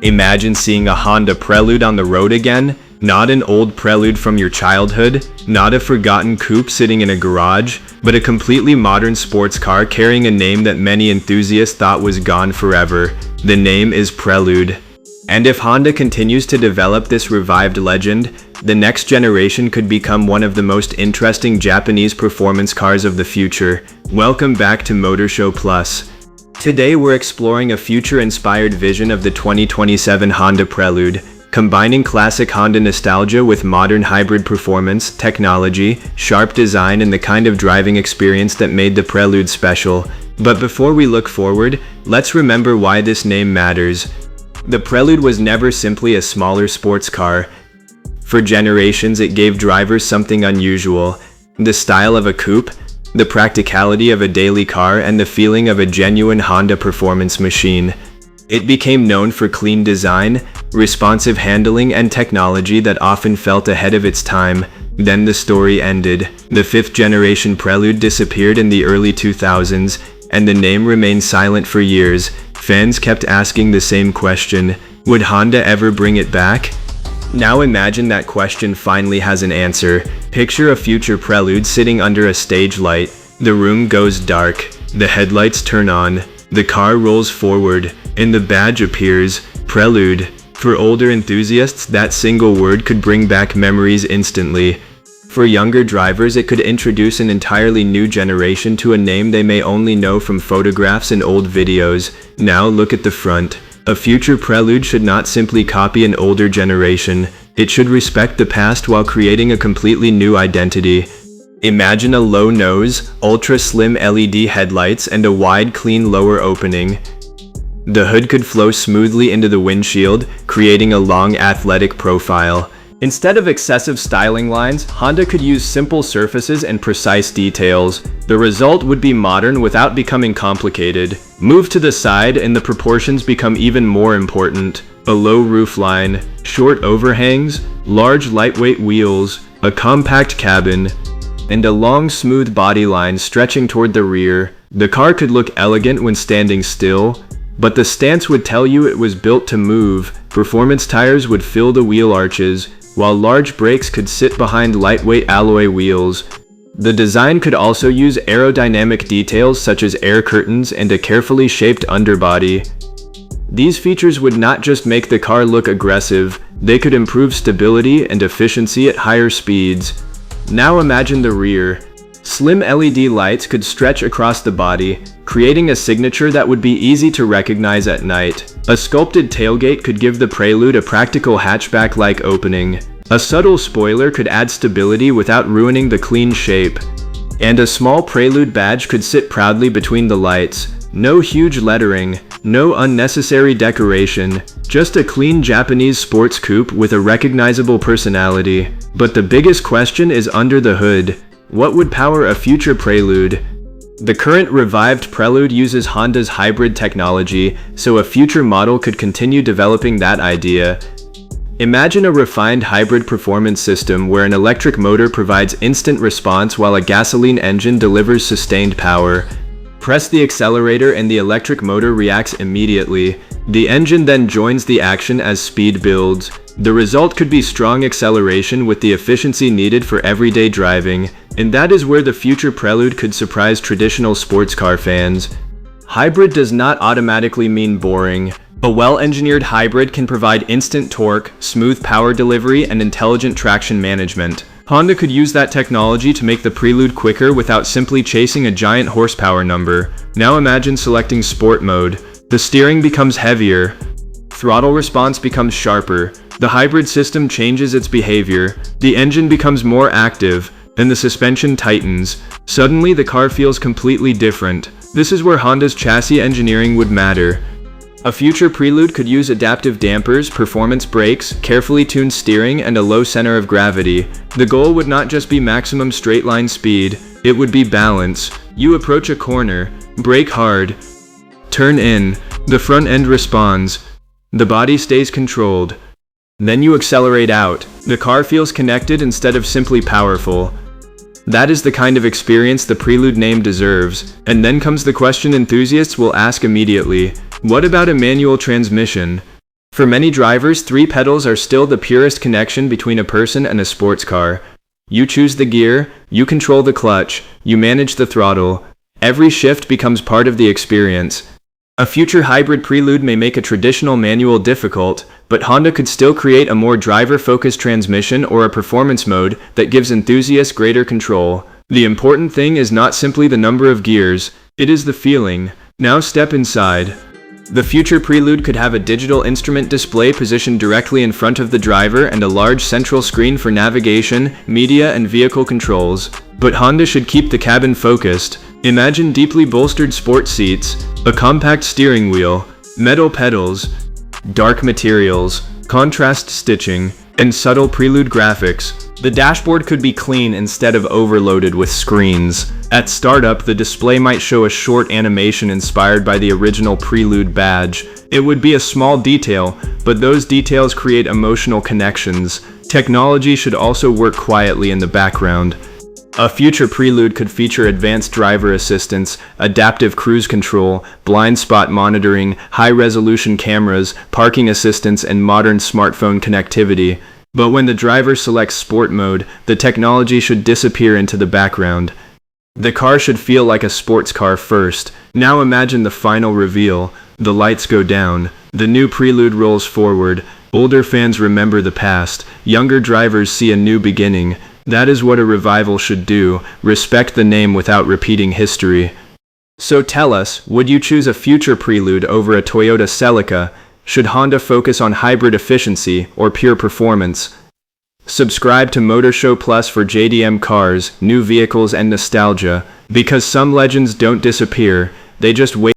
Imagine seeing a Honda Prelude on the road again. Not an old Prelude from your childhood, not a forgotten coupe sitting in a garage, but a completely modern sports car carrying a name that many enthusiasts thought was gone forever. The name is Prelude. And if Honda continues to develop this revived legend, the next generation could become one of the most interesting Japanese performance cars of the future. Welcome back to Motor Show Plus. Today we're exploring a future-inspired vision of the 2027 Honda Prelude, combining classic Honda nostalgia with modern hybrid performance, technology, sharp design, and the kind of driving experience that made the Prelude special. But before we look forward, let's remember why this name matters. The Prelude was never simply a smaller sports car. For generations, it gave drivers something unusual: the style of a coupe, the practicality of a daily car, and the feeling of a genuine Honda performance machine. It became known for clean design, responsive handling, and technology that often felt ahead of its time. Then the story ended. The fifth-generation Prelude disappeared in the early 2000s, and the name remained silent for years. Fans kept asking the same question: would Honda ever bring it back? Now imagine that question finally has an answer. Picture a future Prelude sitting under a stage light. The room goes dark. The headlights turn on. The car rolls forward, and the badge appears: Prelude. For older enthusiasts, that single word could bring back memories instantly. For younger drivers, it could introduce an entirely new generation to a name they may only know from photographs and old videos. Now look at the front. A future Prelude should not simply copy an older generation. It should respect the past while creating a completely new identity. Imagine a low nose, ultra-slim LED headlights, and a wide, clean lower opening. The hood could flow smoothly into the windshield, creating a long, athletic profile. Instead of excessive styling lines, Honda could use simple surfaces and precise details. The result would be modern without becoming complicated. Move to the side and the proportions become even more important. A low roofline, short overhangs, large lightweight wheels, a compact cabin, and a long smooth body line stretching toward the rear. The car could look elegant when standing still, but the stance would tell you it was built to move. Performance tires would fill the wheel arches, while large brakes could sit behind lightweight alloy wheels. The design could also use aerodynamic details such as air curtains and a carefully shaped underbody. These features would not just make the car look aggressive, they could improve stability and efficiency at higher speeds. Now imagine the rear. Slim LED lights could stretch across the body, creating a signature that would be easy to recognize at night. A sculpted tailgate could give the Prelude a practical hatchback-like opening. A subtle spoiler could add stability without ruining the clean shape. And a small Prelude badge could sit proudly between the lights. No huge lettering, no unnecessary decoration, just a clean Japanese sports coupe with a recognizable personality. But the biggest question is under the hood. What would power a future Prelude? The current revived Prelude uses Honda's hybrid technology, so a future model could continue developing that idea. Imagine a refined hybrid performance system where an electric motor provides instant response while a gasoline engine delivers sustained power. Press the accelerator and the electric motor reacts immediately. The engine then joins the action as speed builds. The result could be strong acceleration with the efficiency needed for everyday driving, and that is where the future Prelude could surprise traditional sports car fans. Hybrid does not automatically mean boring. A well-engineered hybrid can provide instant torque, smooth power delivery, and intelligent traction management. Honda could use that technology to make the Prelude quicker without simply chasing a giant horsepower number. Now imagine selecting Sport mode. The steering becomes heavier. Throttle response becomes sharper. The hybrid system changes its behavior. The engine becomes more active, and the suspension tightens. Suddenly, the car feels completely different. This is where Honda's chassis engineering would matter. A future Prelude could use adaptive dampers, performance brakes, carefully tuned steering, and a low center of gravity. The goal would not just be maximum straight-line speed, it would be balance. You approach a corner, brake hard, turn in, the front end responds, the body stays controlled. Then you accelerate out. The car feels connected instead of simply powerful. That is the kind of experience the Prelude name deserves. And then comes the question enthusiasts will ask immediately: what about a manual transmission? For many drivers, 3 pedals are still the purest connection between a person and a sports car. You choose the gear, you control the clutch, you manage the throttle. Every shift becomes part of the experience. A future hybrid Prelude may make a traditional manual difficult, but Honda could still create a more driver-focused transmission or a performance mode that gives enthusiasts greater control. The important thing is not simply the number of gears, it is the feeling. Now step inside. The future Prelude could have a digital instrument display positioned directly in front of the driver and a large central screen for navigation, media, and vehicle controls. But Honda should keep the cabin focused. Imagine deeply bolstered sports seats, a compact steering wheel, metal pedals, dark materials, contrast stitching, and subtle Prelude graphics. The dashboard could be clean instead of overloaded with screens. At startup, the display might show a short animation inspired by the original Prelude badge. It would be a small detail, but those details create emotional connections. Technology should also work quietly in the background. A future Prelude could feature advanced driver assistance, adaptive cruise control, blind spot monitoring, high-resolution cameras, parking assistance, and modern smartphone connectivity. But when the driver selects sport mode, the technology should disappear into the background. The car should feel like a sports car first. Now imagine the final reveal. The lights go down. The new Prelude rolls forward. Older fans remember the past. Younger drivers see a new beginning. That is what a revival should do. Respect the name without repeating history. So tell us, would you choose a future Prelude over a Toyota Celica? Should Honda focus on hybrid efficiency or pure performance? Subscribe to Motor Show Plus for JDM cars, new vehicles, and nostalgia. Because some legends don't disappear, they just wait.